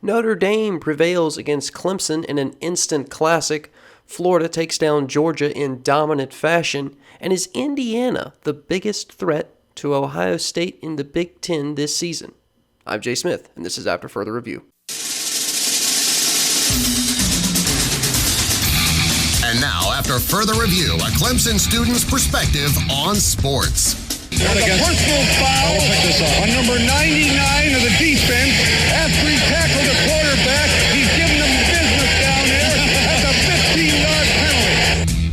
Notre Dame prevails against Clemson in an instant classic. Florida takes down Georgia in dominant fashion. And is Indiana the biggest threat to Ohio State in the Big Ten this season? I'm Jay Smith, and this is After Further Review. And now, after further review, a Clemson student's perspective on sports. There's a personal foul on number 99 of the defense. After he tackled the quarterback, he's giving them business down there. That's a 15-yard penalty.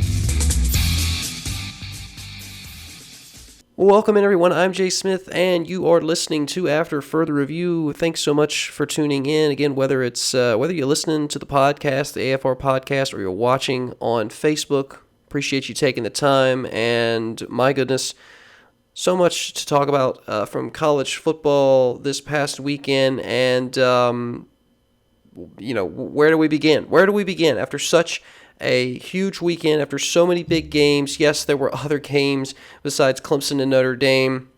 Welcome in, everyone. I'm Jay Smith, and you are listening to After Further Review. Thanks so much for tuning in. Again, whether you're listening to the podcast, the AFR podcast, or you're watching on Facebook, appreciate you taking the time. And my goodness, so much to talk about from college football this past weekend, and where do we begin? Where do we begin after such a huge weekend, after so many big games? Yes, there were other games besides Clemson and Notre Dame.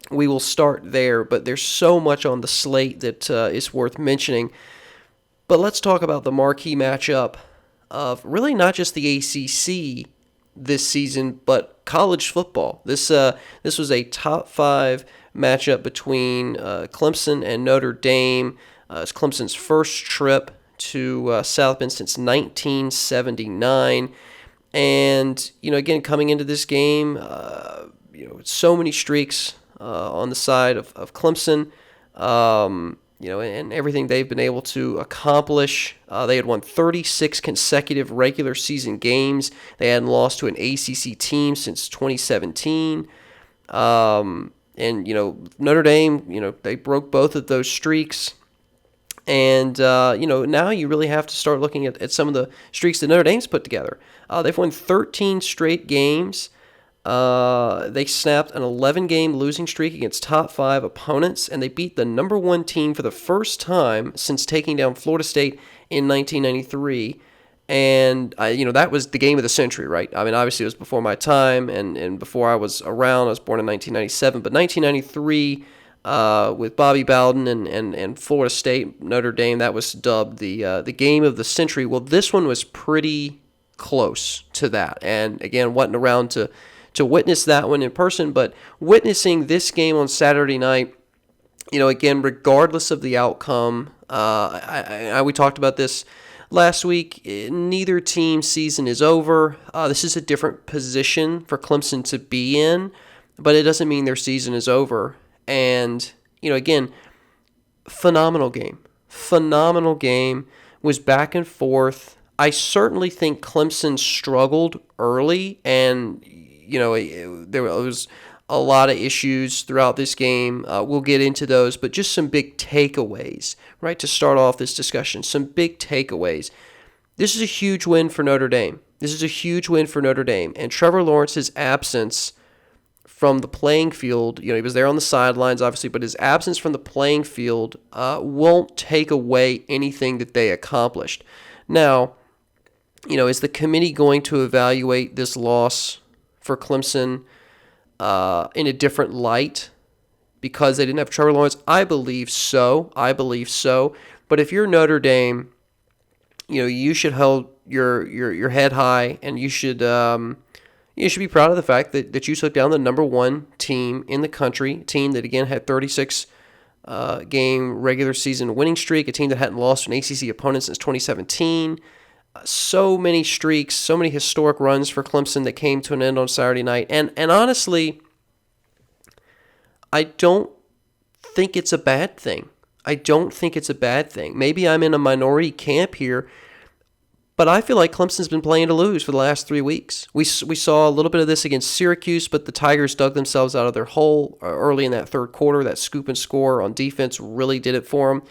We will start there, but there's so much on the slate that is worth mentioning. But let's talk about the marquee matchup of really not just the ACC this season, but college football. This was a top 5 matchup between Clemson and Notre Dame. It's Clemson's first trip to South Bend since 1979, and again, coming into this game, so many streaks on the side of Clemson. And everything they've been able to accomplish. They had won 36 consecutive regular season games. They hadn't lost to an ACC team since 2017. And Notre Dame, they broke both of those streaks. And, now you really have to start looking at some of the streaks that Notre Dame's put together. They've won 13 straight games. They snapped an 11-game losing streak against top 5 opponents, and they beat the number 1 team for the first time since taking down Florida State in 1993. And, that was the game of the century, right? I mean, obviously it was before my time and before I was around. I was born in 1997, but 1993 with Bobby Bowden and Florida State, Notre Dame, that was dubbed the game of the century. Well, this one was pretty close to that, and again, wasn't around to witness that one in person, but witnessing this game on Saturday night, again, regardless of the outcome, we talked about this last week, neither team's season is over. This is a different position for Clemson to be in, but it doesn't mean their season is over. And, again, phenomenal game, was back and forth. I certainly think Clemson struggled early, and there was a lot of issues throughout this game. We'll get into those, but just some big takeaways, right, to start off this discussion. Some big takeaways. This is a huge win for Notre Dame. And Trevor Lawrence's absence from the playing field, he was there on the sidelines, obviously, but his absence from the playing field won't take away anything that they accomplished. Now, is the committee going to evaluate this loss for Clemson in a different light because they didn't have Trevor Lawrence? I believe so. But if you're Notre Dame, you should hold your head high, and you should be proud of the fact that you took down the number 1 team in the country, team that again had 36 game regular season winning streak, a team that hadn't lost to an ACC opponent since 2017. So many streaks, so many historic runs for Clemson that came to an end on Saturday night. And honestly, I don't think it's a bad thing. Maybe I'm in a minority camp here, but I feel like Clemson's been playing to lose for the last 3 weeks. We saw a little bit of this against Syracuse, but the Tigers dug themselves out of their hole early in that third quarter. That scoop and score on defense really did it for them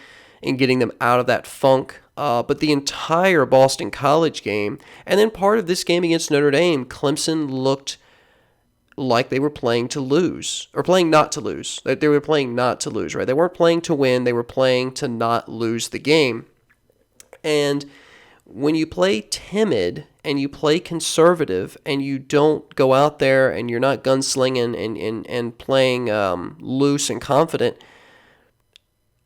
in getting them out of that funk. But the entire Boston College game, and then part of this game against Notre Dame, Clemson looked like they were playing to lose, or playing not to lose. They were playing not to lose, right? They weren't playing to win. They were playing to not lose the game. And when you play timid and you play conservative and you don't go out there and you're not gunslinging and playing loose and confident,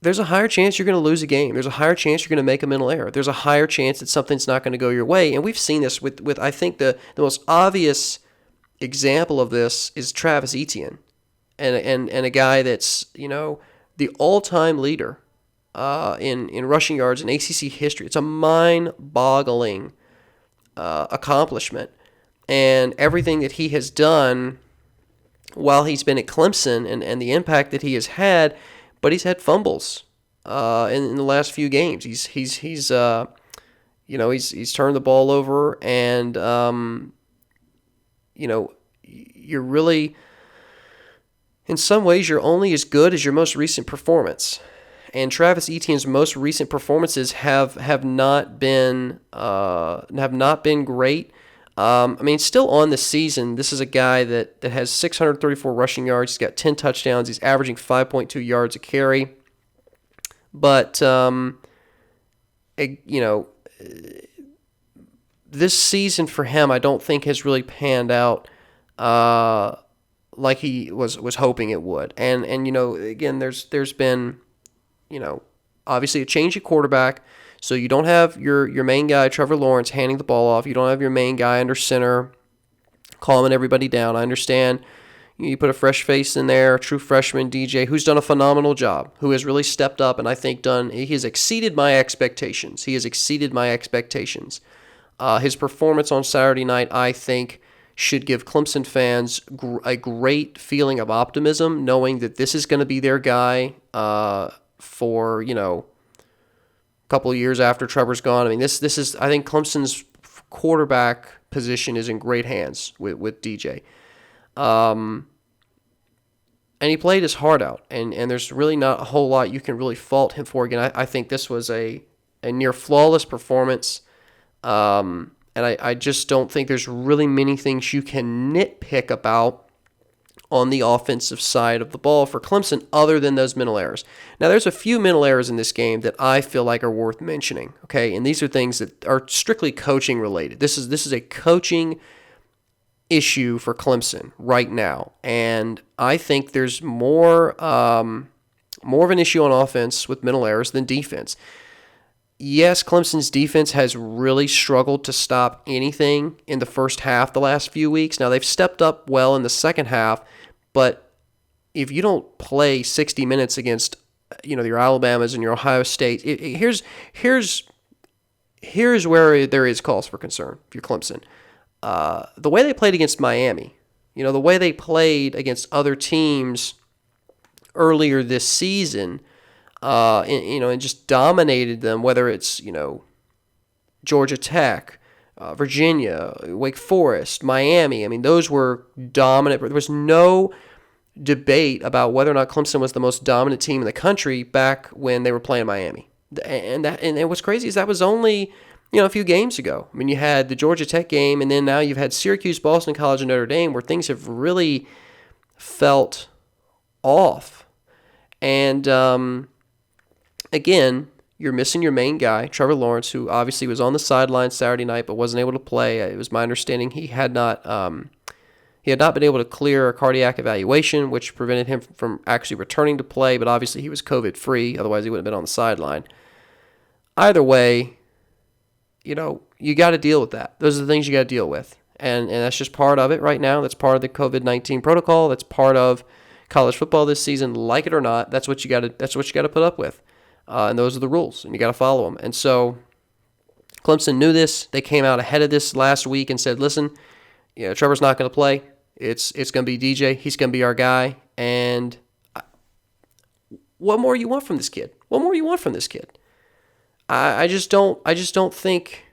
there's a higher chance you're going to lose a game. There's a higher chance you're going to make a mental error. There's a higher chance that something's not going to go your way. And we've seen this with I think the most obvious example of this is Travis Etienne, and a guy that's, the all-time leader in rushing yards in ACC history. It's a mind-boggling accomplishment. And everything that he has done while he's been at Clemson and the impact that he has had, but he's had fumbles in the last few games. He's turned the ball over, and you're really, in some ways, you're only as good as your most recent performance. And Travis Etienne's most recent performances have not been great. Still on this season, this is a guy that has 634 rushing yards. He's got 10 touchdowns. He's averaging 5.2 yards a carry. But, this season for him, I don't think has really panned out like he was hoping it would. And again, there's been, obviously a change at quarterback. So you don't have your main guy, Trevor Lawrence, handing the ball off. You don't have your main guy under center, calming everybody down. I understand you put a fresh face in there, a true freshman, DJ, who's done a phenomenal job, who has really stepped up, and I think he has exceeded my expectations. His performance on Saturday night, I think, should give Clemson fans a great feeling of optimism, knowing that this is going to be their guy for, couple of years after Trevor's gone. This is, I think Clemson's quarterback position is in great hands with DJ. And he played his heart out, and there's really not a whole lot you can really fault him for. Again, I think this was a near flawless performance, and I just don't think there's really many things you can nitpick about on the offensive side of the ball for Clemson other than those mental errors. Now, there's a few mental errors in this game that I feel like are worth mentioning, okay? And these are things that are strictly coaching related. This is a coaching issue for Clemson right now, and I think there's more of an issue on offense with mental errors than defense. Yes, Clemson's defense has really struggled to stop anything in the first half the last few weeks. Now, they've stepped up well in the second half, but if you don't play 60 minutes against, your Alabamas and your Ohio State, here's where there is cause for concern if you're Clemson. The way they played against Miami, the way they played against other teams earlier this season, and just dominated them, whether it's, Georgia Tech, Virginia, Wake Forest, Miami. Those were dominant. There was no debate about whether or not Clemson was the most dominant team in the country back when they were playing Miami. And what's crazy is that was only, a few games ago. You had the Georgia Tech game, and then now you've had Syracuse, Boston College, and Notre Dame, where things have really felt off. And, again, you're missing your main guy, Trevor Lawrence, who obviously was on the sideline Saturday night but wasn't able to play. It was my understanding he had not been able to clear a cardiac evaluation, which prevented him from actually returning to play, but obviously he was COVID-free. Otherwise, he would have been on the sideline. Either way, you got to deal with that. Those are the things you got to deal with. And that's just part of it right now. That's part of the COVID-19 protocol. That's part of college football this season. Like it or not, that's what you got to put up with. And those are the rules, and you got to follow them. And so Clemson knew this. They came out ahead of this last week and said, listen, Trevor's not going to play. It's going to be DJ. He's going to be our guy. And what more you want from this kid? I just don't think,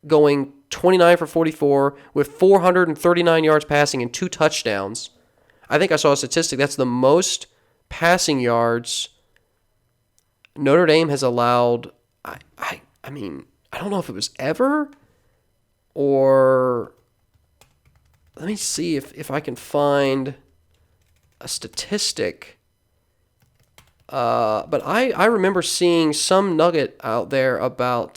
going 29 for 44 with 439 yards passing and 2 touchdowns. I think I saw a statistic. That's the most passing yards Notre Dame has allowed. I don't know if it was ever, or let me see if I can find a statistic. But I remember seeing some nugget out there about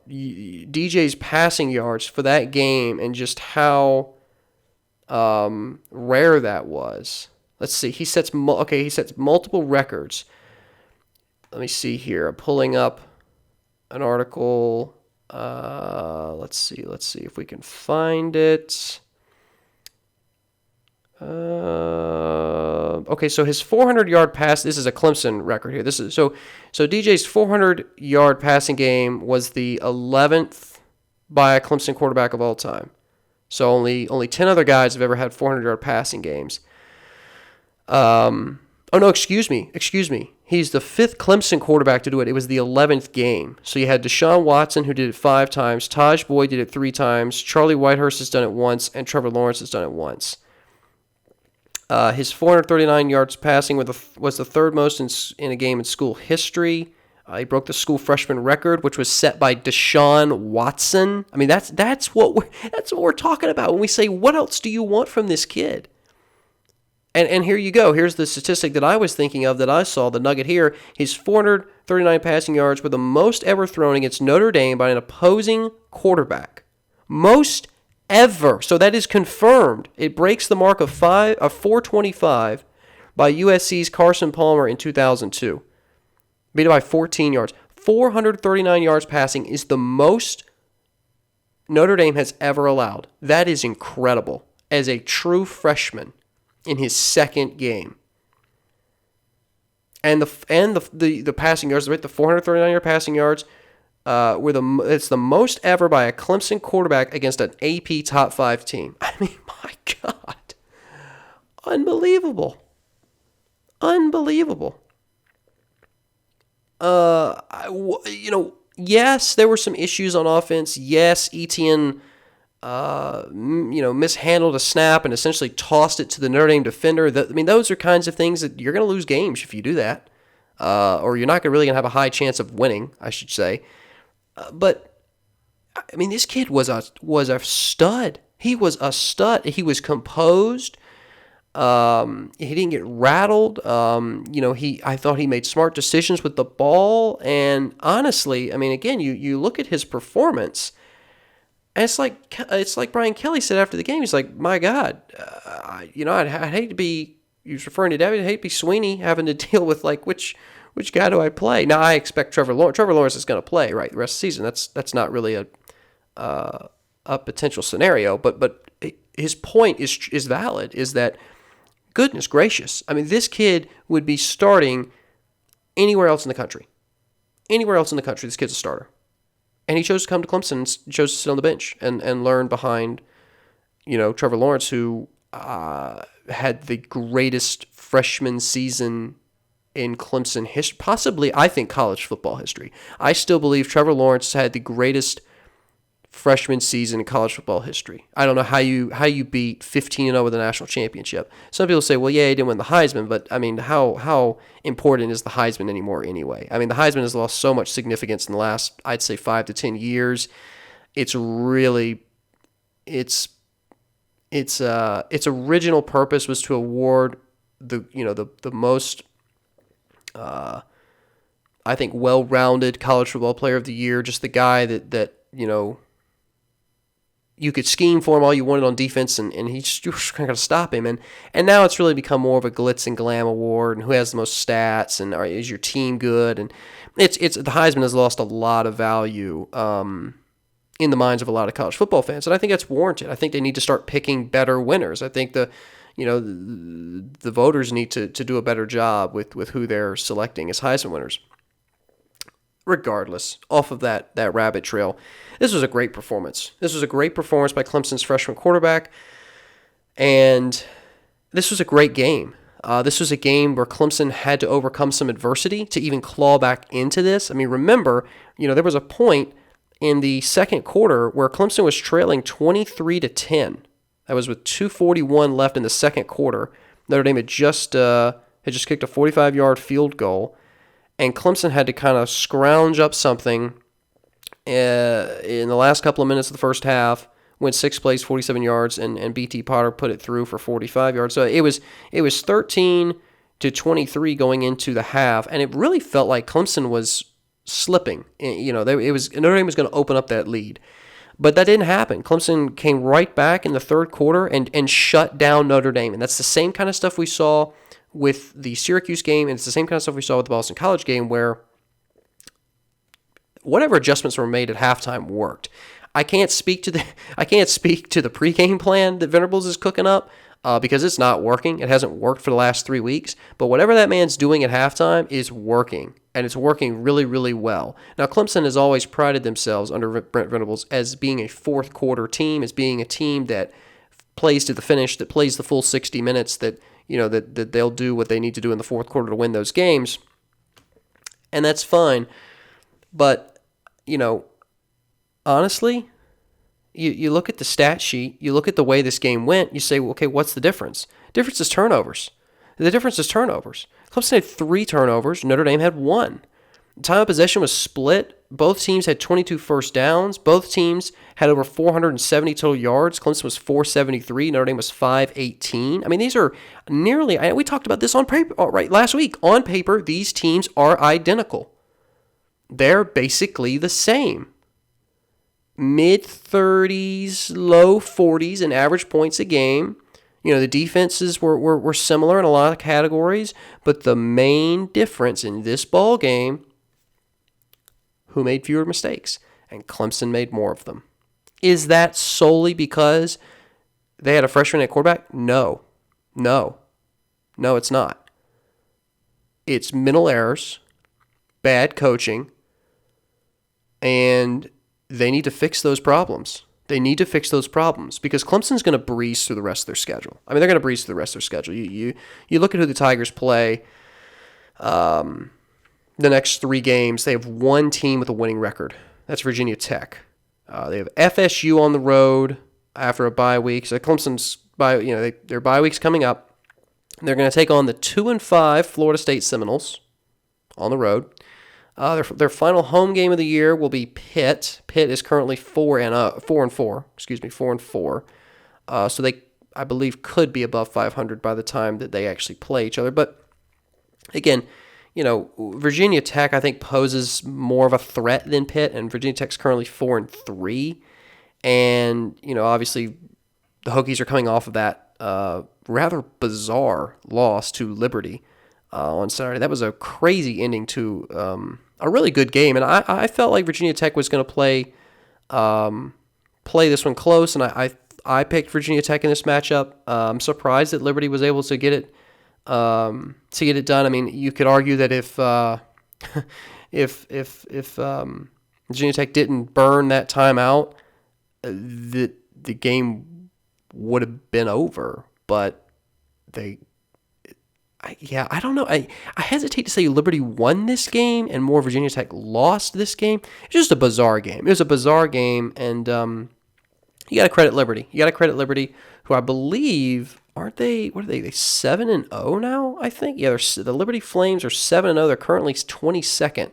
DJ's passing yards for that game and just how rare that was. Let's see. He sets multiple records. Let me see here. I'm pulling up an article. Let's see if we can find it. Okay, so his 400-yard pass. This is a Clemson record here. This is so DJ's 400-yard passing game was the 11th by a Clemson quarterback of all time. So only 10 other guys have ever had 400-yard passing games. Excuse me. He's the 5th Clemson quarterback to do it. It was the 11th game. So you had Deshaun Watson, who did it 5 times. Taj Boyd did it 3 times. Charlie Whitehurst has done it once, and Trevor Lawrence has done it once. His 439 yards passing was the third most in a game in school history. He broke the school freshman record, which was set by Deshaun Watson. I mean, that's what we're talking about when we say, what else do you want from this kid? And here you go. Here's the statistic that I was thinking of that I saw, the nugget here. His 439 passing yards were the most ever thrown against Notre Dame by an opposing quarterback. Most ever. So that is confirmed. It breaks the mark of 425 by USC's Carson Palmer in 2002. Beat it by 14 yards. 439 yards passing is the most Notre Dame has ever allowed. That is incredible. As a true freshman in his second game. And the passing yards, right? The 439-yard passing yards it's the most ever by a Clemson quarterback against an AP top 5 team. I mean, my God. Unbelievable. Yes, there were some issues on offense. Yes, Etienne, mishandled a snap and essentially tossed it to the Notre Dame defender. Those are kinds of things that you're going to lose games if you do that, or you're not really going to have a high chance of winning, I should say. But this kid was a stud. He was a stud. He was composed. He didn't get rattled. I thought he made smart decisions with the ball. And honestly, again, you look at his performance, and it's like Brian Kelly said after the game. He's like, my God, I'd hate to be. He was referring to David. I'd hate to be Sweeney having to deal with which guy do I play? Now I expect Trevor Lawrence. Trevor Lawrence is going to play the rest of the season. That's not really a potential scenario. But his point is valid. Is that goodness gracious? This kid would be starting anywhere else in the country. Anywhere else in the country, this kid's a starter. And he chose to come to Clemson and chose to sit on the bench and learn behind, Trevor Lawrence, who had the greatest freshman season in Clemson history, possibly, I think, college football history. I still believe Trevor Lawrence had the greatest freshman season in college football history. I don't know how you beat 15-0 with a national championship. Some people say, well, yeah, he didn't win the Heisman, but how important is the Heisman anymore anyway? The Heisman has lost so much significance in the last, I'd say, 5 to 10 years. Its original purpose was to award the most I think well-rounded college football player of the year, just the guy that you could scheme for him all you wanted on defense, and he just kind of stop him. And now it's really become more of a glitz and glam award, and who has the most stats, and is your team good? And it's the Heisman has lost a lot of value in the minds of a lot of college football fans, and I think that's warranted. I think they need to start picking better winners. I think the voters need to do a better job with who they're selecting as Heisman winners. Regardless, off of that rabbit trail, this was a great performance. This was a great performance by Clemson's freshman quarterback, and this was a great game. This was a game where Clemson had to overcome some adversity to even claw back into this. Remember, there was a point in the second quarter where Clemson was trailing 23-10. That was with 2:41 left in the second quarter. Notre Dame had just kicked a 45-yard field goal, and Clemson had to kind of scrounge up something in the last couple of minutes of the first half. Went 6 plays, 47 yards, and B.T. Potter put it through for 45 yards. So it was 13-23 going into the half, and it really felt like Clemson was slipping. Notre Dame was going to open up that lead. But that didn't happen. Clemson came right back in the third quarter and shut down Notre Dame. And that's the same kind of stuff we saw with the Syracuse game, and it's the same kind of stuff we saw with the Boston College game, where whatever adjustments were made at halftime worked. I can't speak to the pregame plan that Venables is cooking up because it's not working. It hasn't worked for the last 3 weeks. But whatever that man's doing at halftime is working, and it's working really, really well. Now, Clemson has always prided themselves under Brent Venables as being a fourth quarter team, as being a team that plays to the finish, that plays the full 60 minutes, that that they'll do what they need to do in the fourth quarter to win those games, and that's fine. But honestly, you look at the stat sheet, you look at the way this game went, you say, well, okay, what's the difference? The difference is turnovers. Clemson had 3 turnovers. Notre Dame had 1. Time of possession was split. Both teams had 22 first downs. Both teams had over 470 total yards. Clemson was 473. Notre Dame was 518. I mean, these are nearly, we talked about this on paper, right, last week. On paper, these teams are identical. They're basically the same. Mid-30s, low 40s in average points a game. The defenses were similar in a lot of categories, but the main difference in this ball game, who made fewer mistakes? And Clemson made more of them. Is that solely because they had a freshman at quarterback? No, it's not. It's mental errors, bad coaching, and they need to fix those problems. Because Clemson's going to breeze through the rest of their schedule. I mean, they're going to breeze through the rest of their schedule. You look at who the Tigers play the next 3 games. They have 1 team with a winning record. That's Virginia Tech. They have FSU on the road after a bye week. So Clemson's their bye week's coming up. They're going to take on the 2-5 Florida State Seminoles on the road. Their final home game of the year will be Pitt. Pitt is currently 4-4. So they, I believe, could be above 500 by the time that they actually play each other. But again, Virginia Tech, I think, poses more of a threat than Pitt, and Virginia Tech's currently 4-3. And obviously, the Hokies are coming off of that rather bizarre loss to Liberty on Saturday. That was a crazy ending to a really good game, and I felt like Virginia Tech was going to play this one close, and I picked Virginia Tech in this matchup. I'm surprised that Liberty was able to get it done. I mean, you could argue that if Virginia Tech didn't burn that timeout, the game would have been over, but I don't know. I hesitate to say Liberty won this game and more Virginia Tech lost this game. It's just a bizarre game. It was a bizarre game, and you got to credit Liberty. Who I believe, aren't they? What are they? They 7-0 now, I think. Yeah, the Liberty Flames are 7-0. They're currently 22nd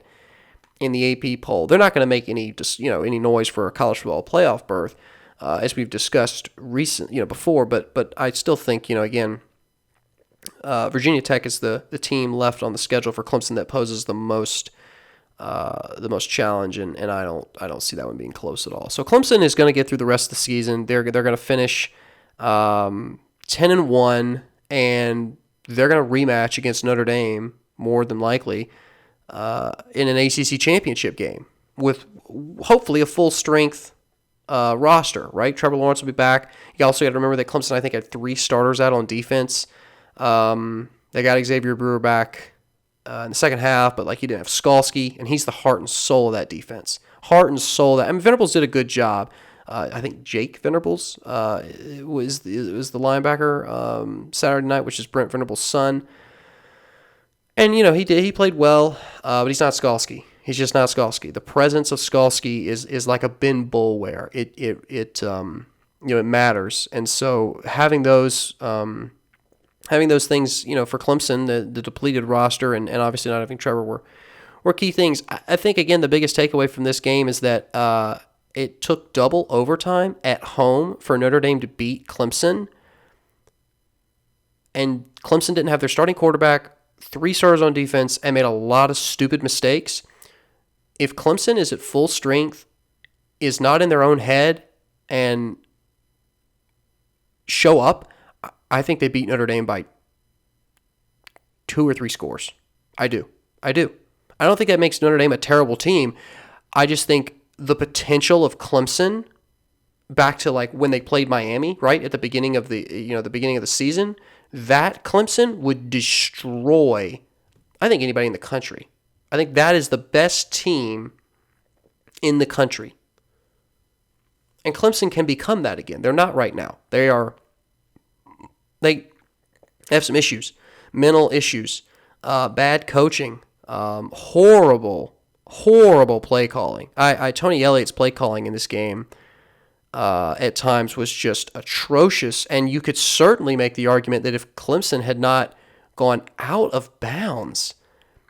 in the AP poll. They're not going to make any noise for a college football playoff berth, as we've discussed before. But I still think again. Virginia Tech is the team left on the schedule for Clemson that poses the most challenge, and I don't see that one being close at all. So Clemson is going to get through the rest of the season. They're going to finish 10-1, and they're going to rematch against Notre Dame more than likely in an ACC championship game with hopefully a full strength roster. Right, Trevor Lawrence will be back. You also got to remember that Clemson, I think, had 3 starters out on defense. They got Xavier Brewer back in the second half, but you didn't have Skalski, and he's the heart and soul of that defense. Venables did a good job. I think Jake Venables was the linebacker Saturday night, which is Brent Venables' son. And he played well, but he's not Skalski. He's just not Skalski. The presence of Skalski is like a Ben Boulware. It matters, and so having those things, for Clemson, the depleted roster, and obviously not having Trevor were key things. I think, again, the biggest takeaway from this game is that it took double overtime at home for Notre Dame to beat Clemson. And Clemson didn't have their starting quarterback, 3 starters on defense, and made a lot of stupid mistakes. If Clemson is at full strength is not in their own head and show up, I think they beat Notre Dame by 2 or 3 scores. I do. I don't think that makes Notre Dame a terrible team. I just think the potential of Clemson, back to like when they played Miami, right at the beginning of the season, that Clemson would destroy, I think, anybody in the country. I think that is the best team in the country. And Clemson can become that again. They're not right now. They have some issues, mental issues, bad coaching, horrible play calling. Tony Elliott's play calling in this game at times was just atrocious, and you could certainly make the argument that if Clemson had not gone out of bounds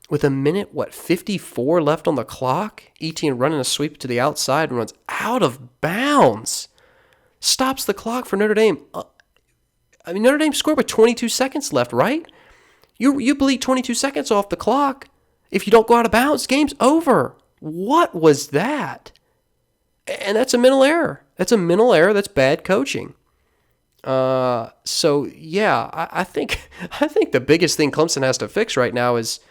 with a minute, 54 left on the clock, Etienne running a sweep to the outside and runs out of bounds, stops the clock for Notre Dame. Notre Dame scored with 22 seconds left, right? You bleed 22 seconds off the clock. If you don't go out of bounds, game's over. What was that? And that's a mental error. That's a mental error. That's bad coaching. So yeah, I think the biggest thing Clemson has to fix right now is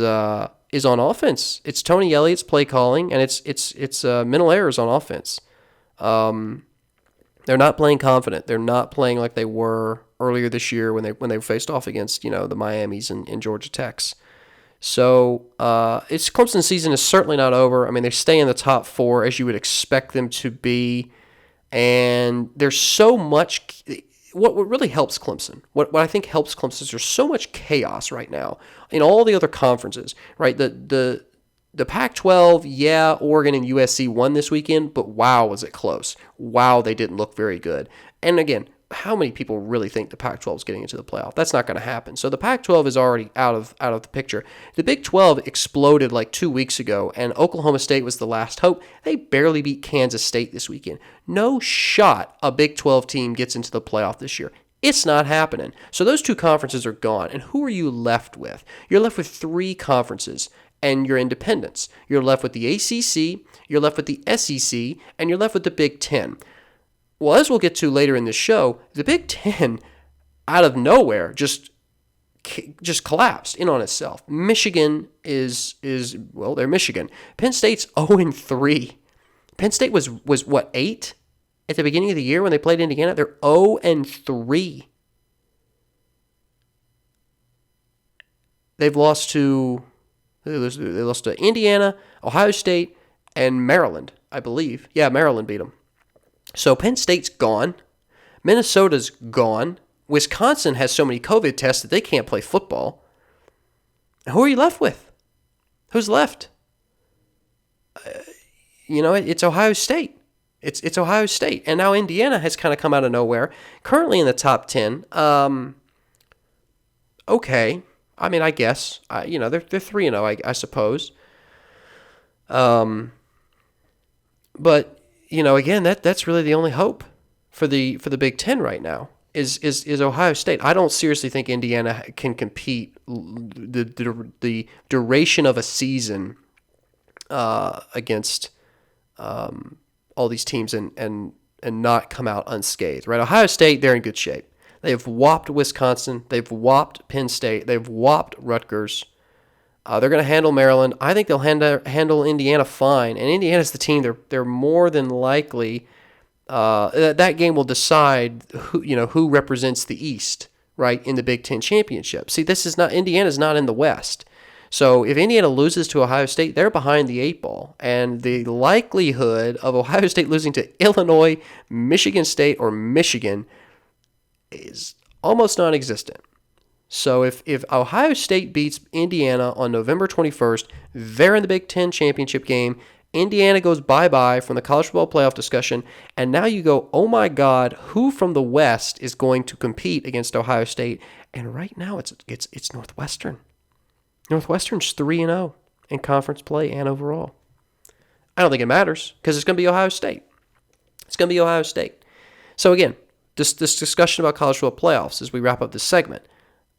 on offense. It's Tony Elliott's play calling, and it's mental errors on offense. They're not playing confident. They're not playing like they were earlier this year when they faced off against the Miamis and Georgia Techs. So it's Clemson's season is certainly not over. I mean, they stay in the top 4 as you would expect them to be, and there's so much. What really helps Clemson, what I think helps Clemson is there's so much chaos right now in all the other conferences, right? The Pac-12, yeah, Oregon and USC won this weekend, but wow, was it close. Wow, they didn't look very good. And again, how many people really think the Pac-12 is getting into the playoff? That's not going to happen. So the Pac-12 is already out of the picture. The Big 12 exploded like 2 weeks ago, and Oklahoma State was the last hope. They barely beat Kansas State this weekend. No shot a Big 12 team gets into the playoff this year. It's not happening. So those 2 conferences are gone. And who are you left with? You're left with 3 conferences and your independents. You're left with the ACC, you're left with the SEC, and you're left with the Big 10. Well, as we'll get to later in the show, the Big 10, out of nowhere, just collapsed in on itself. Michigan is they're Michigan. Penn State's 0-3. Penn State was 8 at the beginning of the year when they played Indiana? They're 0-3. They lost to Indiana, Ohio State, and Maryland, I believe. Yeah, Maryland beat them. So Penn State's gone. Minnesota's gone. Wisconsin has so many COVID tests that they can't play football. Who are you left with? Who's left? It's Ohio State. It's Ohio State. And now Indiana has kind of come out of nowhere. Currently in the top 10. Okay. I mean, I guess. They're 3-0, I suppose. But again, that's really the only hope for the Big Ten right now is Ohio State. I don't seriously think Indiana can compete the duration of a season against all these teams and not come out unscathed. Right? Ohio State, they're in good shape. They've whopped Wisconsin. They've whopped Penn State. They've whopped Rutgers. They're going to handle Maryland. I think they'll handle Indiana fine. And Indiana's the team. They're more than likely that game will decide who represents the East, right, in the Big Ten championship. See, Indiana's not in the West. So if Indiana loses to Ohio State, they're behind the 8 ball. And the likelihood of Ohio State losing to Illinois, Michigan State, or Michigan is almost non-existent. So if Ohio State beats Indiana on November 21st, they're in the Big Ten championship game. Indiana goes bye-bye from the college football playoff discussion, and now you go, oh my God, who from the West is going to compete against Ohio State? And right now it's Northwestern. Northwestern's 3-0 in conference play and overall. I don't think it matters because it's going to be Ohio State. It's going to be Ohio State. So again, this discussion about college football playoffs as we wrap up this segment.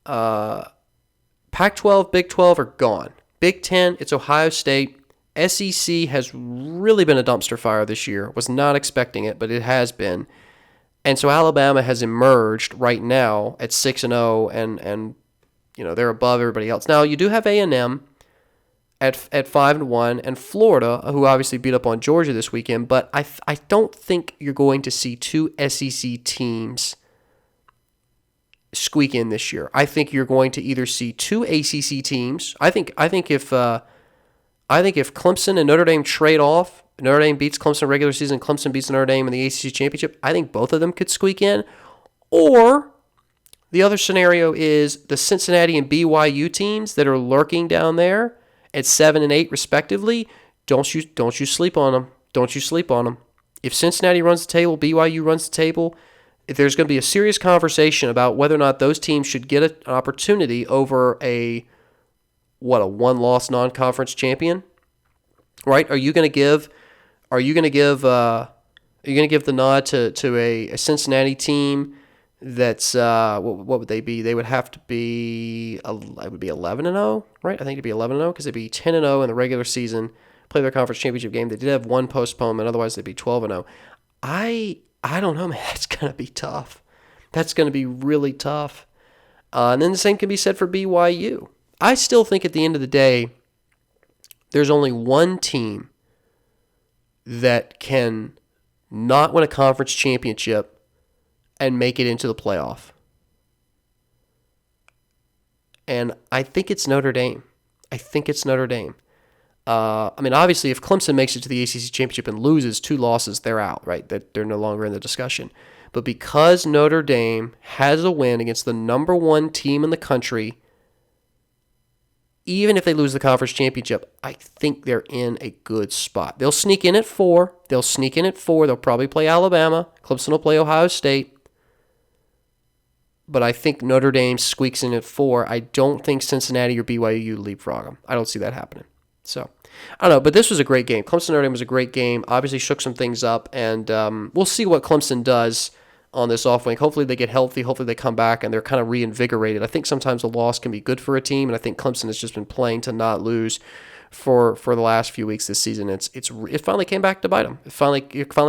Pac-12, Big 12 are gone. Big 10, it's Ohio State, SEC has really been a dumpster fire this year. Was not expecting it, but it has been. And so Alabama has emerged right now at 6-0, and they're above everybody else. Now you do have A&M at 5-1, and Florida, who obviously beat up on Georgia this weekend. But I don't think you're going to see two SEC teams squeak in this year. I think you're going to either see two ACC teams. I think if Clemson and Notre Dame trade off, Notre Dame beats Clemson regular season, Clemson beats Notre Dame in the ACC championship, I think both of them could squeak in. Or the other scenario is the Cincinnati and BYU teams that are lurking down there at 7 and 8 respectively. Don't you sleep on them. Don't you sleep on them. If Cincinnati runs the table, BYU runs the table, there's going to be a serious conversation about whether or not those teams should get an opportunity over a one-loss non-conference champion, right? Are you going to give the nod to a Cincinnati team that's what would they be? They would have to be it would be 11-0, right? I think it'd be 11-0 because they'd be 10-0 in the regular season, play their conference championship game. They did have one postponement, otherwise they'd be 12-0. I don't know, man. That's going to be tough. That's going to be really tough. And then the same can be said for BYU. I still think at the end of the day, there's only one team that can not win a conference championship and make it into the playoff. And I think it's Notre Dame. Obviously, if Clemson makes it to the ACC championship and loses 2 losses, they're out, right? They're no longer in the discussion. But because Notre Dame has a win against the number 1 team in the country, even if they lose the conference championship, I think they're in a good spot. They'll sneak in at 4. They'll probably play Alabama. Clemson will play Ohio State. But I think Notre Dame squeaks in at 4. I don't think Cincinnati or BYU leapfrog them. I don't see that happening. So, I don't know, but this was a great game. Clemson-Notre Dame was a great game. Obviously shook some things up, and we'll see what Clemson does on this off week. Hopefully they get healthy. Hopefully they come back, and they're kind of reinvigorated. I think sometimes a loss can be good for a team, and I think Clemson has just been playing to not lose for the last few weeks this season. It finally came back to bite them. It finally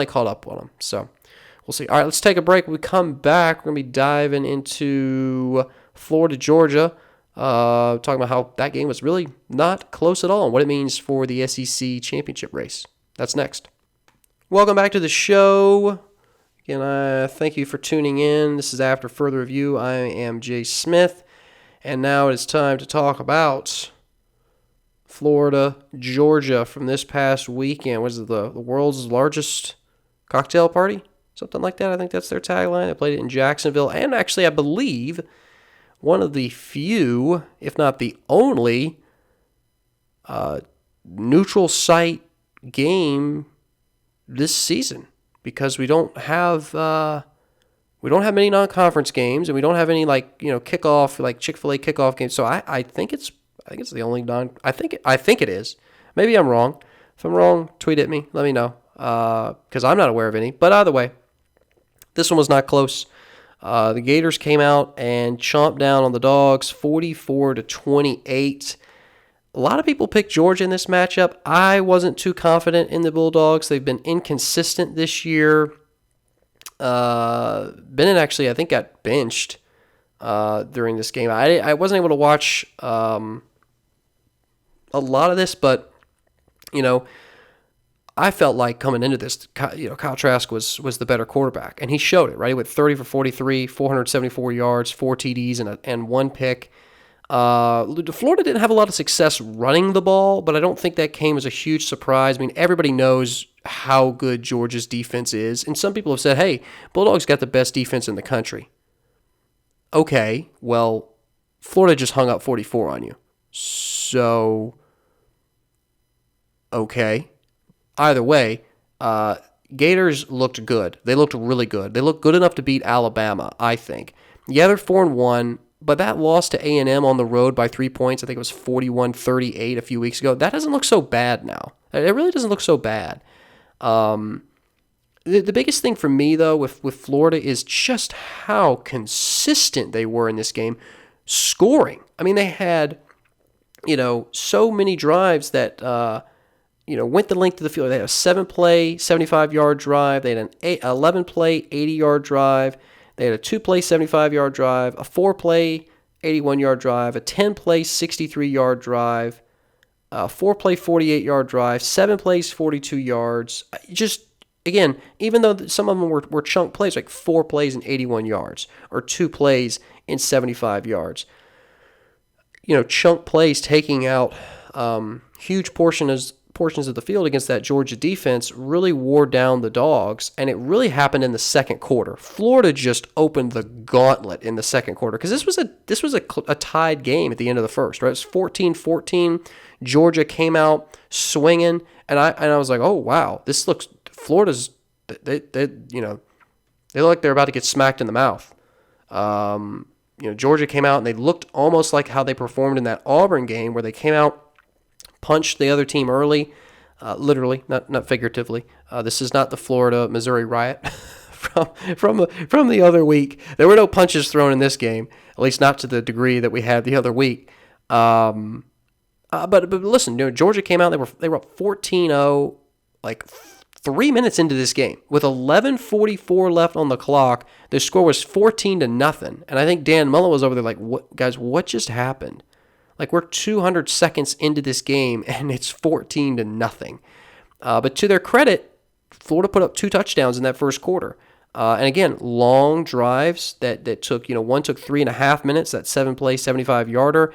caught up on them. So, we'll see. All right, let's take a break. When we come back, we're going to be diving into Florida, Georgia. Talking about how that game was really not close at all and what it means for the SEC championship race. That's next. Welcome back to the show. Again, thank you for tuning in. This is After Further Review. I am Jay Smith, and now it is time to talk about Florida, Georgia from this past weekend. Was it the world's largest cocktail party? Something like that. I think that's their tagline. They played it in Jacksonville, and actually, I believe one of the few, if not the only, neutral site game this season, because we don't have many non-conference games, and we don't have any kickoff, like Chick-fil-A kickoff games. So I think it's the only I think it is. Maybe I'm wrong. If I'm wrong, tweet at me. Let me know, because I'm not aware of any. But either way, this one was not close. The Gators came out and chomped down on the Dogs 44-28. A lot of people picked Georgia in this matchup. I wasn't too confident in the Bulldogs. They've been inconsistent this year. Bennett actually, I think, got benched during this game. I wasn't able to watch a lot of this, but, I felt like coming into this, Kyle Trask was the better quarterback, and he showed it, right? He went 30 for 43, 474 yards, 4 TDs, and 1 pick. Florida didn't have a lot of success running the ball, but I don't think that came as a huge surprise. I mean, everybody knows how good Georgia's defense is, and some people have said, hey, Bulldogs got the best defense in the country. Okay, well, Florida just hung up 44 on you. So, okay. Either way, Gators looked good. They looked really good. They looked good enough to beat Alabama, I think. Yeah, they're 4-1, but that loss to A&M on the road by 3 points, I think it was 41-38 a few weeks ago, that doesn't look so bad now. It really doesn't look so bad. The biggest thing for me, though, with Florida is just how consistent they were in this game scoring. I mean, they had, so many drives that went the length of the field. They had a 7-play, 75-yard drive. They had an 11-play, 80-yard drive. They had a 2-play, 75-yard drive, a 4-play, 81-yard drive, a 10-play, 63-yard drive, a 4-play, 48-yard drive, 7 plays, 42 yards. Just, again, even though some of them were chunk plays, like 4 plays and 81 yards, or 2 plays in 75 yards. Chunk plays taking out huge portions of the field against that Georgia defense really wore down the Dogs, and it really happened in the second quarter. Florida just opened the gauntlet in the second quarter because this was a tied game at the end of the first. Right, it was 14-14. Georgia came out swinging, and I was like, oh wow, this looks Florida's they look like they're about to get smacked in the mouth. Georgia came out and they looked almost like how they performed in that Auburn game where they came out, punched the other team early, literally, not figuratively. This is not the Florida-Missouri riot from the other week. There were no punches thrown in this game, at least not to the degree that we had the other week. But listen, Georgia came out. They were up 14-0, like 3 minutes into this game with 11:44 left on the clock. The score was 14-0, and I think Dan Mullen was over there like, "What, guys? What just happened?" Like, we're 200 seconds into this game, and it's 14-0. But to their credit, Florida put up 2 touchdowns in that first quarter. And again, long drives that took, one took 3.5 minutes, that 7-play, 75-yarder.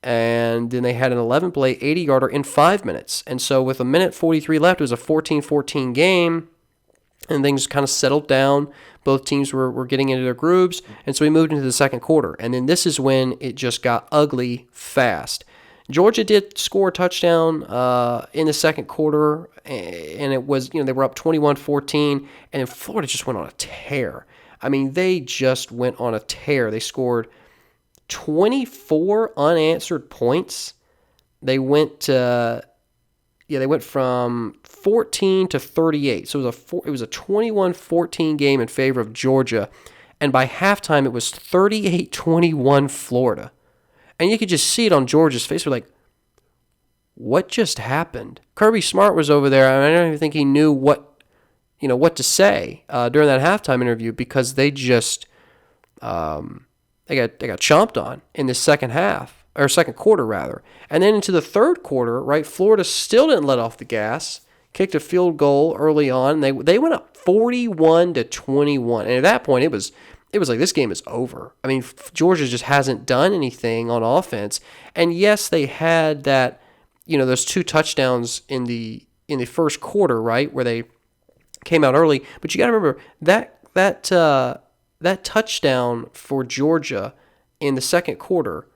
And then they had an 11-play, 80-yarder in 5 minutes. And so with 1:43 left, it was a 14-14 game. And things kind of settled down. Both teams were getting into their grooves, and so we moved into the second quarter. And then this is when it just got ugly fast. Georgia did score a touchdown in the second quarter, and it was, they were up 21-14, and then Florida just went on a tear. I mean, they just went on a tear. They scored 24 unanswered points. They went from 14 to 38. So it was a 21-14 game in favor of Georgia. And by halftime, it was 38-21 Florida. And you could just see it on Georgia's face. We're like, what just happened? Kirby Smart was over there. I don't even think he knew what to say during that halftime interview because they just they got chomped on in the second half. Or second quarter, rather. And then into the third quarter, right, Florida still didn't let off the gas, kicked a field goal early on. They went up 41-21. And at that point, it was like this game is over. I mean, Georgia just hasn't done anything on offense. And yes, they had that, those 2 touchdowns in the first quarter, right, where they came out early. But you got to remember that touchdown for Georgia in the second quarter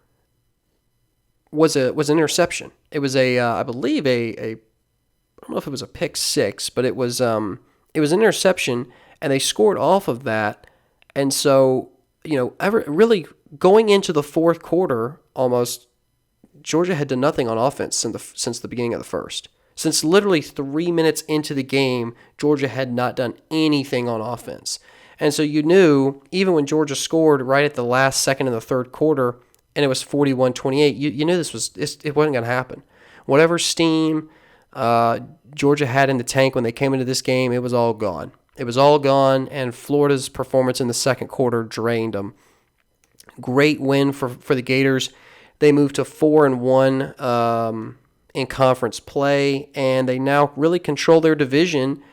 was an interception. It was I believe I don't know if it was a pick 6, but it was an interception, and they scored off of that. And so, really going into the fourth quarter, almost Georgia had done nothing on offense since the beginning of the first. Since literally 3 minutes into the game, Georgia had not done anything on offense. And so you knew, even when Georgia scored right at the last second in the third quarter, and it was 41-28, you knew it wasn't going to happen. Whatever steam Georgia had in the tank when they came into this game, it was all gone. It was all gone, and Florida's performance in the second quarter drained them. Great win for the Gators. They moved to 4-1 in conference play, and they now really control their division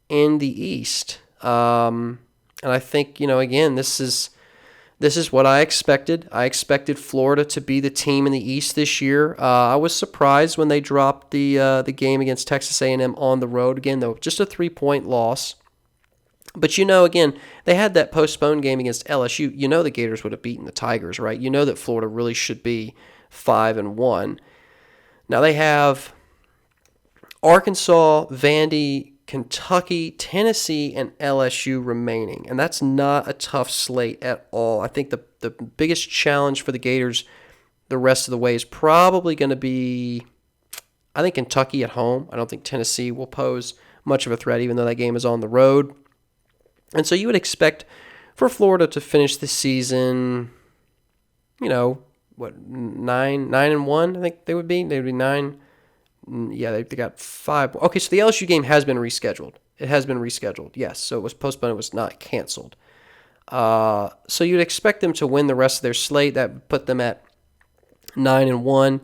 in the East. And I think, again, this is what I expected. I expected Florida to be the team in the East this year. I was surprised when they dropped the game against Texas A&M on the road. Again, though, just a 3-point loss. But, again, they had that postponed game against LSU. The Gators would have beaten the Tigers, right? That Florida really should be 5-1. Now they have Arkansas, Vandy, Kentucky, Tennessee, and LSU remaining. And that's not a tough slate at all. I think the biggest challenge for the Gators the rest of the way is probably going to be, I think, Kentucky at home. I don't think Tennessee will pose much of a threat, even though that game is on the road. And so you would expect for Florida to finish the season, 9-1, I think they would be. They would be 9 Yeah, they got 5 more. Okay, so the LSU game has been rescheduled. It has been rescheduled, yes. So it was postponed. It was not canceled. So you'd expect them to win the rest of their slate. That would put them at 9-1,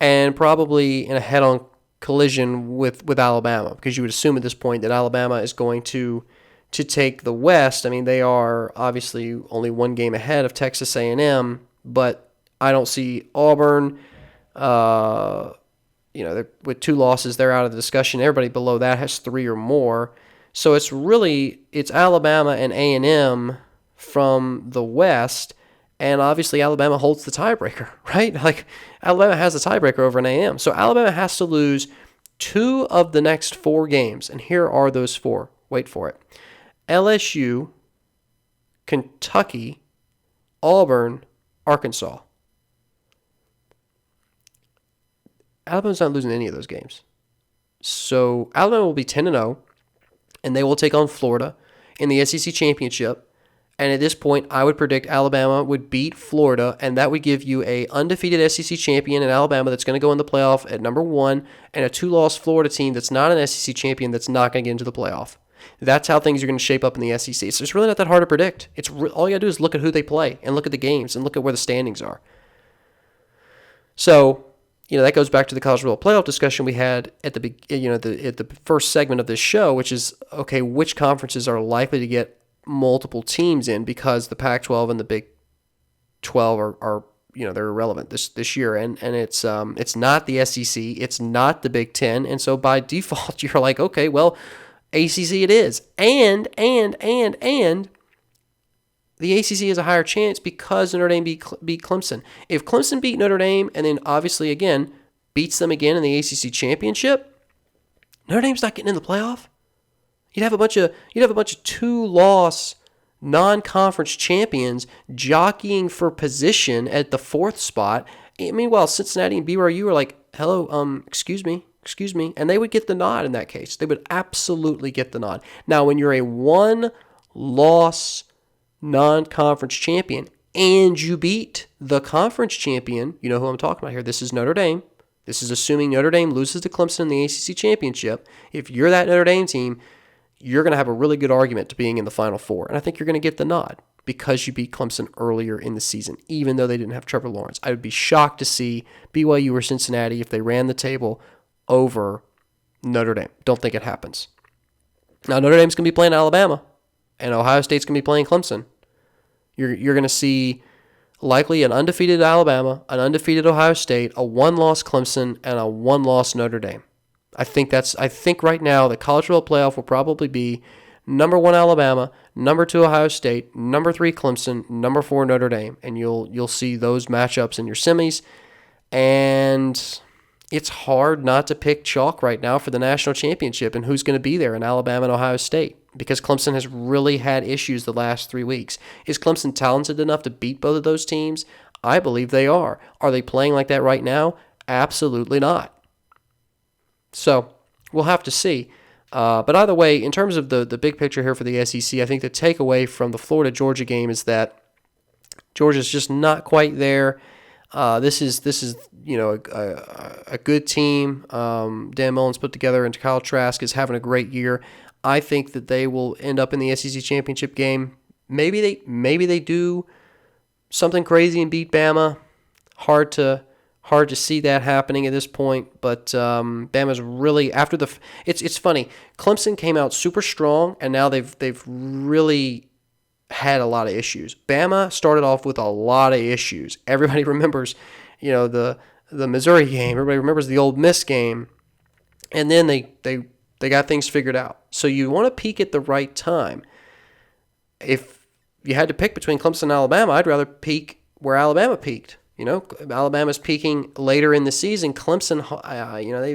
and probably in a head-on collision with Alabama, because you would assume at this point that Alabama is going to take the West. I mean, they are obviously only 1 game ahead of Texas A&M, but I don't see Auburn. With 2 losses, they're out of the discussion. Everybody below that has 3 or more. So it's Alabama and A&M from the West, and obviously Alabama holds the tiebreaker, right? Like, Alabama has the tiebreaker over an A&M. So Alabama has to lose 2 of the next 4 games, and here are those 4. Wait for it. LSU, Kentucky, Auburn, Arkansas. Alabama's not losing any of those games. So Alabama will be 10-0, and they will take on Florida in the SEC Championship. And at this point, I would predict Alabama would beat Florida, and that would give you a undefeated SEC champion in Alabama that's going to go in the playoff at number 1, and a 2-loss Florida team that's not an SEC champion that's not going to get into the playoff. That's how things are going to shape up in the SEC. So it's really not that hard to predict. All you got to do is look at who they play and look at the games and look at where the standings are. So, that goes back to the college football playoff discussion we had at the first segment of this show, which is, okay, which conferences are likely to get multiple teams in, because the Pac-12 and the Big 12 are they're irrelevant this year, and it's not the SEC, it's not the Big 10, and so by default you're like, okay, well, ACC it is, and the ACC has a higher chance because Notre Dame beat Clemson. If Clemson beat Notre Dame and then obviously again beats them again in the ACC championship, Notre Dame's not getting in the playoff. You'd have a bunch of 2-loss non-conference champions jockeying for position at the 4th spot. Meanwhile, Cincinnati and BYU are like, hello, excuse me, and they would get the nod in that case. They would absolutely get the nod. Now, when you're a 1-loss non-conference champion and you beat the conference champion, you know who I'm talking about here. This is Notre Dame. This is assuming Notre Dame loses to Clemson in the ACC championship. If you're that Notre Dame team, you're going to have a really good argument to being in the Final Four. And I think you're going to get the nod because you beat Clemson earlier in the season, even though they didn't have Trevor Lawrence. I would be shocked to see BYU or Cincinnati if they ran the table over Notre Dame. Don't think it happens. Now, Notre Dame's going to be playing Alabama, and Ohio State's going to be playing Clemson. You're going to see likely an undefeated Alabama, an undefeated Ohio State, a 1-loss Clemson, and a 1-loss Notre Dame. I think right now the college football playoff will probably be number 1 Alabama, number 2 Ohio State, number 3 Clemson, number 4 Notre Dame, and you'll see those matchups in your semis. And it's hard not to pick chalk right now for the national championship and who's going to be there in Alabama and Ohio State, because Clemson has really had issues the last 3 weeks. Is Clemson talented enough to beat both of those teams? I believe they are. Are they playing like that right now? Absolutely not. So we'll have to see. But either way, in terms of the big picture here for the SEC, I think the takeaway from the Florida-Georgia game is that Georgia's just not quite there. This is a good team. Dan Mullen's put together, and Kyle Trask is having a great year. I think that they will end up in the SEC championship game. Maybe they do something crazy and beat Bama. Hard to see that happening at this point, but Bama's really after the. It's funny. Clemson came out super strong, and now they've really had a lot of issues. Bama started off with a lot of issues. Everybody remembers, the Missouri game. Everybody remembers the Ole Miss game, and then they got things figured out. So you want to peak at the right time. If you had to pick between Clemson and Alabama, I'd rather peak where Alabama peaked. Alabama's peaking later in the season. Clemson,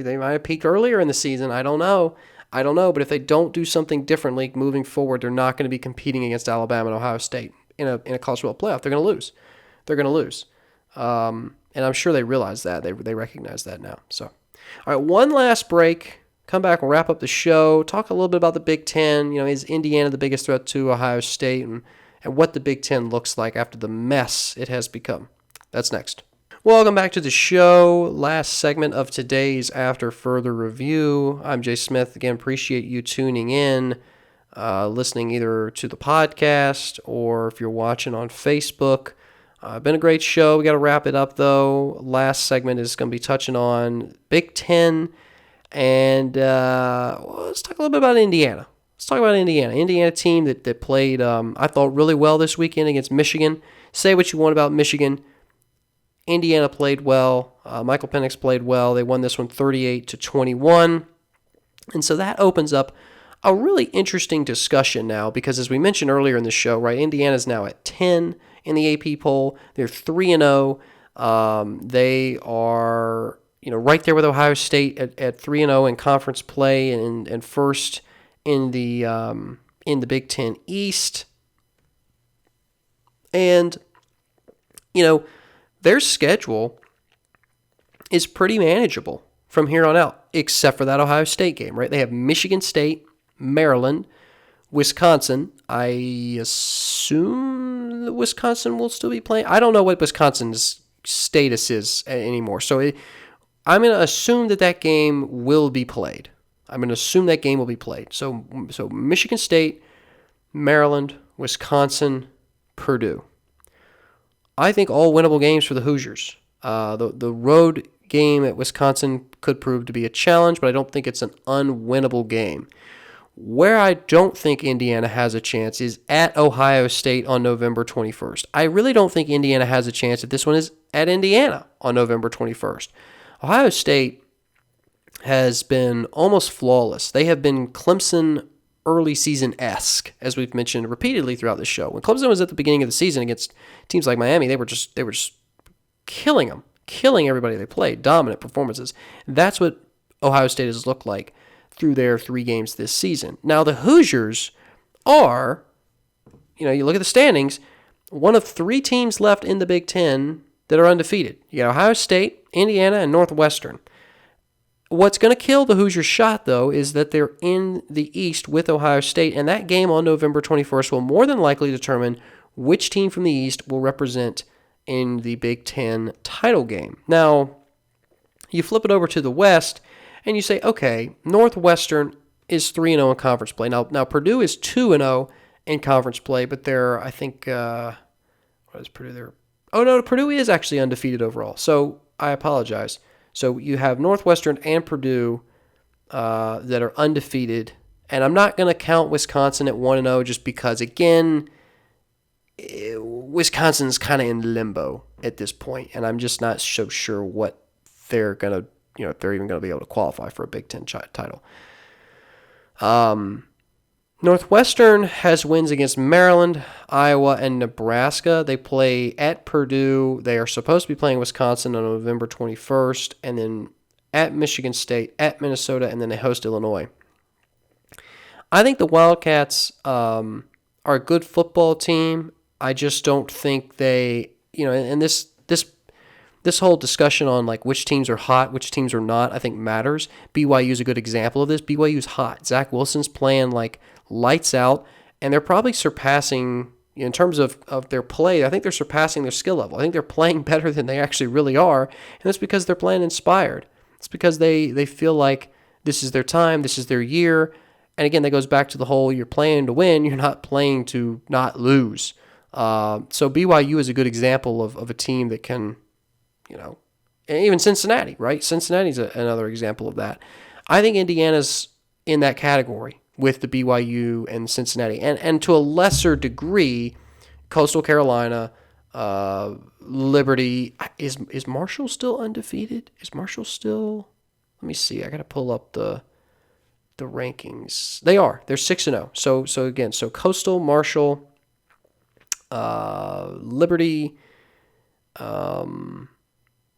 they might have peaked earlier in the season. I don't know. But if they don't do something differently moving forward, they're not going to be competing against Alabama and Ohio State in a college football playoff. They're going to lose. And I'm sure they realize that. They recognize that now. So, all right, one last break. Come back and wrap up the show. Talk a little bit about the Big Ten. Is Indiana the biggest threat to Ohio State, and what the Big Ten looks like after the mess it has become? That's next. Welcome back to the show. Last segment of today's After Further Review. I'm Jay Smith. Again, appreciate you tuning in, listening either to the podcast or if you're watching on Facebook. Been a great show. We got to wrap it up, though. Last segment is going to be touching on Big Ten. And let's talk a little bit about Indiana. Let's talk about Indiana. Indiana team that played, I thought, really well this weekend against Michigan. Say what you want about Michigan. Indiana played well. Michael Penix played well. They won this one 38-21. And so that opens up a really interesting discussion now because, as we mentioned earlier in the show, right, Indiana's now at 10 in the AP poll. They're 3-0. They are, right there with Ohio State at 3-0 in conference play and first in the Big Ten East. And, their schedule is pretty manageable from here on out, except for that Ohio State game, right? They have Michigan State, Maryland, Wisconsin. I assume that Wisconsin will still be playing. I don't know what Wisconsin's status is anymore. So I'm going to assume that game will be played. So Michigan State, Maryland, Wisconsin, Purdue. I think all winnable games for the Hoosiers. The road game at Wisconsin could prove to be a challenge, but I don't think it's an unwinnable game. Where I don't think Indiana has a chance is at Ohio State on November 21st. I really don't think Indiana has a chance if this one is at Indiana on November 21st. Ohio State has been almost flawless. They have been Clemson early season-esque, as we've mentioned repeatedly throughout the show. When Clemson was at the beginning of the season against teams like Miami, they were just killing them, killing everybody they played, dominant performances. That's what Ohio State has looked like through their 3 games this season. Now, the Hoosiers are, you look at the standings, one of 3 teams left in the Big Ten that are undefeated. You got Ohio State, Indiana, and Northwestern. What's going to kill the Hoosiers' shot, though, is that they're in the East with Ohio State, and that game on November 21st will more than likely determine which team from the East will represent in the Big Ten title game. Now, you flip it over to the West, and you say, okay, Northwestern is 3-0 in conference play. Now Purdue is 2-0 in conference play, but they're, I think, what is Purdue there? Oh, no, Purdue is actually undefeated overall, so I apologize. So you have Northwestern and Purdue that are undefeated. And I'm not going to count Wisconsin at 1-0 just because, again, Wisconsin's kind of in limbo at this point. And I'm just not so sure what they're going to, if they're even going to be able to qualify for a Big Ten title. Northwestern has wins against Maryland, Iowa, and Nebraska. They play at Purdue. They are supposed to be playing Wisconsin on November 21st, and then at Michigan State, at Minnesota, and then they host Illinois. I think the Wildcats are a good football team. I just don't think they, and this whole discussion on like which teams are hot, which teams are not, I think matters. BYU is a good example of this. BYU's hot. Zach Wilson's playing like lights out, and they're probably surpassing, in terms of their play, I think they're surpassing their skill level. I think they're playing better than they actually really are, and that's because they're playing inspired. It's because they feel like this is their time, this is their year, and again, that goes back to the whole you're playing to win, you're not playing to not lose. So BYU is a good example of a team that can, and even Cincinnati, right? Cincinnati's another example of that. I think Indiana's in that category with the BYU and Cincinnati, and to a lesser degree, Coastal Carolina, Liberty. Is Marshall still undefeated? Is Marshall still? Let me see. I got to pull up the rankings. They are. They're 6-0. So again, Coastal, Marshall, Liberty,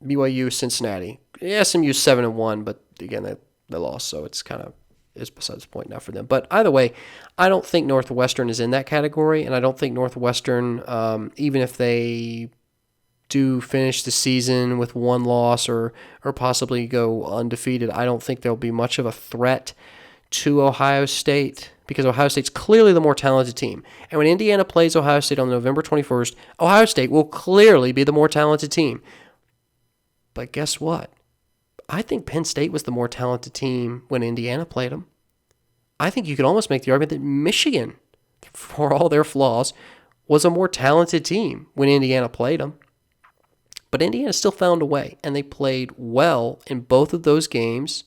BYU, Cincinnati. Yeah, SMU's 7-1, but again, they lost, so it's kind of is besides the point now for them. But either way, I don't think Northwestern is in that category, and I don't think Northwestern, even if they do finish the season with one loss or possibly go undefeated, I don't think there'll be much of a threat to Ohio State because Ohio State's clearly the more talented team. And when Indiana plays Ohio State on November 21st, Ohio State will clearly be the more talented team. But guess what? I think Penn State was the more talented team when Indiana played them. I think you could almost make the argument that Michigan, for all their flaws, was a more talented team when Indiana played them. But Indiana still found a way, and they played well in both of those games.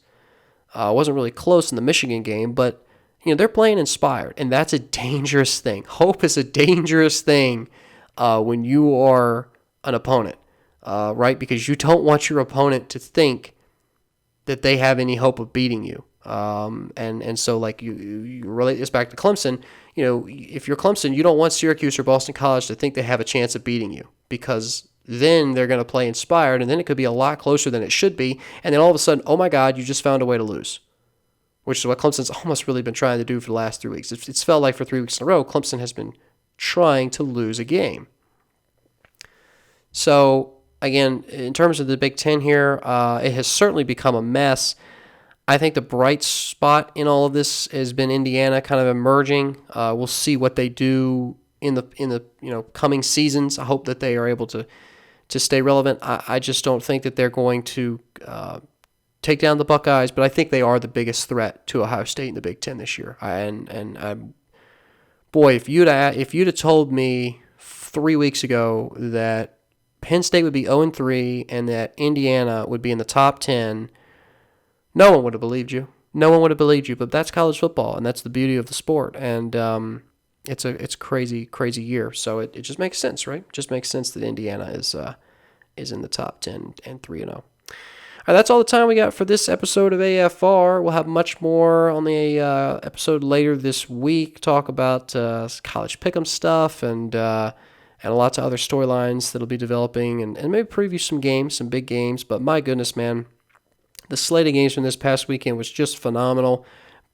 It wasn't really close in the Michigan game, but they're playing inspired, and that's a dangerous thing. Hope is a dangerous thing when you are an opponent, right? Because you don't want your opponent to think that they have any hope of beating you. And so like you relate this back to Clemson. If you're Clemson, you don't want Syracuse or Boston College to think they have a chance of beating you, because then they're going to play inspired, and then it could be a lot closer than it should be. And then all of a sudden, oh my God, you just found a way to lose, which is what Clemson's almost really been trying to do for the last 3 weeks. It's felt like for 3 weeks in a row, Clemson has been trying to lose a game. So again, in terms of the Big Ten here, it has certainly become a mess. I think the bright spot in all of this has been Indiana kind of emerging. We'll see what they do in the coming seasons. I hope that they are able to stay relevant. I just don't think that they're going to take down the Buckeyes, but I think they are the biggest threat to Ohio State in the Big Ten this year. Boy, if you'd have told me 3 weeks ago that Penn State would be 0-3 and that Indiana would be in the top 10, no one would have believed you. No one would have believed you. But that's college football, and that's the beauty of the sport. And it's a crazy year. So it just makes sense, right? It just makes sense that Indiana is in the top 10 and 3-0. All right, that's all the time we got for this episode of AFR. We'll have much more on the episode later this week. Talk about college pick'em stuff and lots of other storylines that'll be developing, and maybe preview some games, some big games. But my goodness, man, the slate of games from this past weekend was just phenomenal.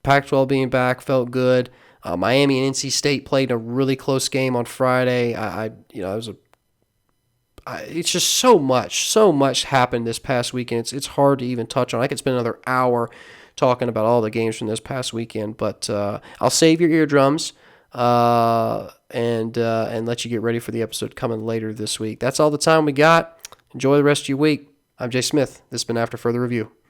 Pac-12 being back felt good. Miami and NC State played a really close game on Friday. It's just so much happened this past weekend. It's hard to even touch on. I could spend another hour talking about all the games from this past weekend, but I'll save your eardrums and let you get ready for the episode coming later this week. That's all the time we got. Enjoy the rest of your week. I'm Jay Smith. This has been After Further Review.